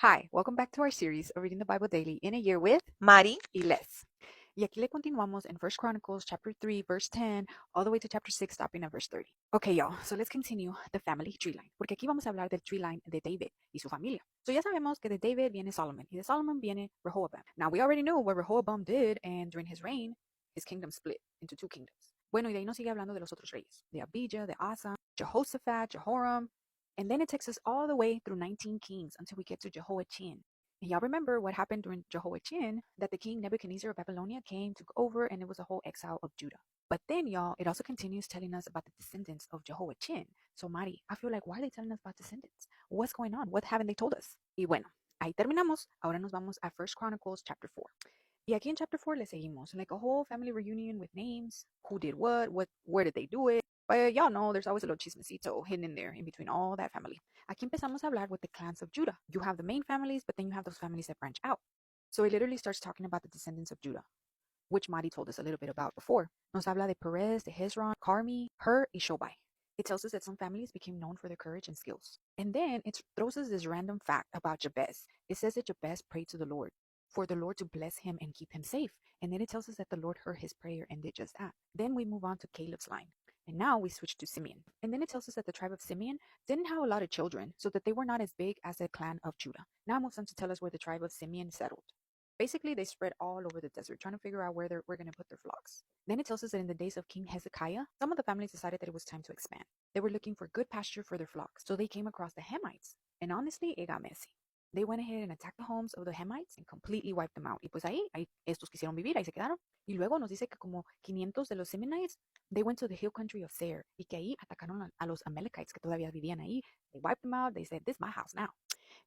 Hi, welcome back to our series of reading the Bible daily in a year with Mari. y Les. Y aquí le continuamos in First Chronicles chapter 3, verse 10, all the way to chapter 6, stopping at verse 30. Okay, y'all, so let's continue the family tree line, porque aquí vamos a hablar del tree line de David y su familia. So ya sabemos que de David viene Solomon, y de Solomon viene Rehoboam. Now, we already knew what Rehoboam did, and during his reign, his kingdom split into two kingdoms. Bueno, y de ahí nos sigue hablando de los otros reyes, de Abijah, de Asa, Jehoshaphat, Jehoram, and then it takes us all the way through 19 kings until we get to Jehoiachin. And y'all remember what happened during Jehoiachin, that the king Nebuchadnezzar of Babylonia came, took over, and it was a whole exile of Judah. But then, y'all, it also continues telling us about the descendants of Jehoiachin. So, Mari, I feel like, why are they telling us about descendants? What's going on? What haven't they told us? Y bueno, ahí terminamos. Ahora nos vamos a First Chronicles chapter 4. Y aquí en chapter 4 le seguimos, like a whole family reunion with names, who did what, where did they do it. But y'all know there's always a little chismecito hidden in there in between all that family. Aquí empezamos a hablar with the clans of Judah. You have the main families, but then you have those families that branch out. So it literally starts talking about the descendants of Judah, which Madi told us a little bit about before. Nos habla de Perez, de Hezron, Carmi, Hur, y Shobai. It tells us that some families became known for their courage and skills. And then it throws us this random fact about Jabez. It says that Jabez prayed to the Lord for the Lord to bless him and keep him safe. And then it tells us that the Lord heard his prayer and did just that. Then we move on to Caleb's line. And now we switch to Simeon. And then it tells us that the tribe of Simeon didn't have a lot of children, so that they were not as big as the clan of Judah. Now it moves on to tell us where the tribe of Simeon settled. Basically, they spread all over the desert, trying to figure out where we're going to put their flocks. Then it tells us that in the days of King Hezekiah, some of the families decided that it was time to expand. They were looking for good pasture for their flocks, so they came across the Hamites. And honestly, it got messy. They went ahead and attacked the homes of the Hamites and completely wiped them out. Y pues ahí estos quisieron vivir, ahí se quedaron. Y luego nos dice que como 500 de los Simeonites, they went to the hill country of Seir. Y que ahí atacaron a los Amalekites que todavía vivían ahí. They wiped them out. They said, this is my house now.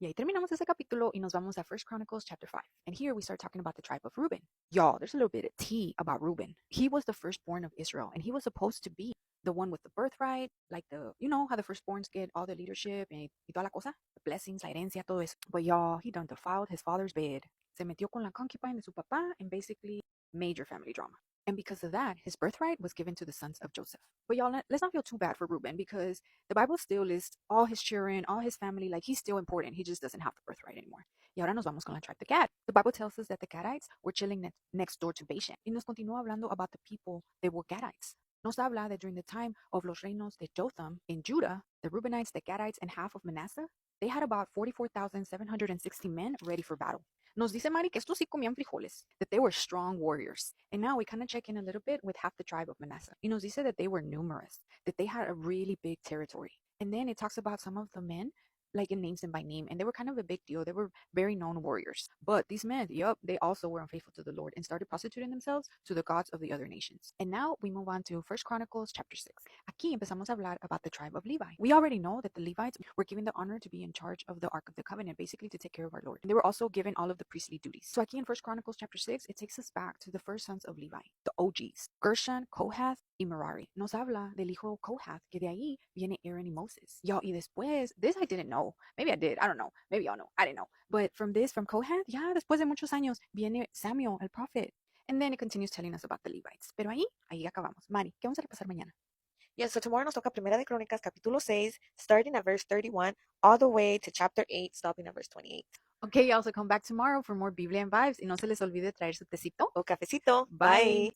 Y ahí terminamos ese capítulo y nos vamos a First Chronicles chapter 5. And here we start talking about the tribe of Reuben. Y'all, there's a little bit of tea about Reuben. He was the firstborn of Israel, and he was supposed to be the one with the birthright, like you know how the firstborns get all the leadership y toda la cosa, the blessings, la herencia, todo eso. But y'all, he done defiled his father's bed. Se metió con la concubine de su papá, and basically major family drama. And because of that, his birthright was given to the sons of Joseph. But y'all, let's not feel too bad for Reuben, because the Bible still lists all his children, all his family, like he's still important. He just doesn't have the birthright anymore. Y ahora nos vamos con la tribe de Gad. The Bible tells us that the Gadites were chilling next door to Bashan. Y nos continúa hablando about the people that were Gadites. Nos habla that during the time of los reinos de Jotham in Judah, the Reubenites, the Gadites, and half of Manasseh, they had about 44,760 men ready for battle. Nos dice Mari que estos sí comían frijoles, that they were strong warriors. And now we kind of check in a little bit with half the tribe of Manasseh. Y nos dice that they were numerous, that they had a really big territory. And then it talks about some of the men, like it names them by name, and they were kind of a big deal. They were very known warriors. But these men, they also were unfaithful to the Lord and started prostituting themselves to the gods of the other nations. And now we move on to First Chronicles chapter 6. Aquí empezamos a hablar about the tribe of Levi. We already know that the Levites were given the honor to be in charge of the Ark of the Covenant, basically to take care of our Lord. And they were also given all of the priestly duties. So aquí in First Chronicles chapter 6, it takes us back to the first sons of Levi, the OGs, Gershon, Kohath, y Merari. Nos habla del hijo Kohath, que de ahí viene Aaron y Moses. Y'all, y después, this I didn't know. Maybe I did. I don't know. Maybe y'all know. I didn't know. But from Kohath, ya después de muchos años, viene Samuel, el prophet. And then it continues telling us about the Levites. Pero ahí acabamos. Mari, ¿qué vamos a repasar mañana? Yeah, so tomorrow nos toca Primera de Crónicas, capítulo 6, starting at verse 31, all the way to chapter 8, stopping at verse 28. Okay, y'all, so come back tomorrow for more Biblia and vibes. Y no se les olvide traer su tecito O cafecito. Bye. Bye.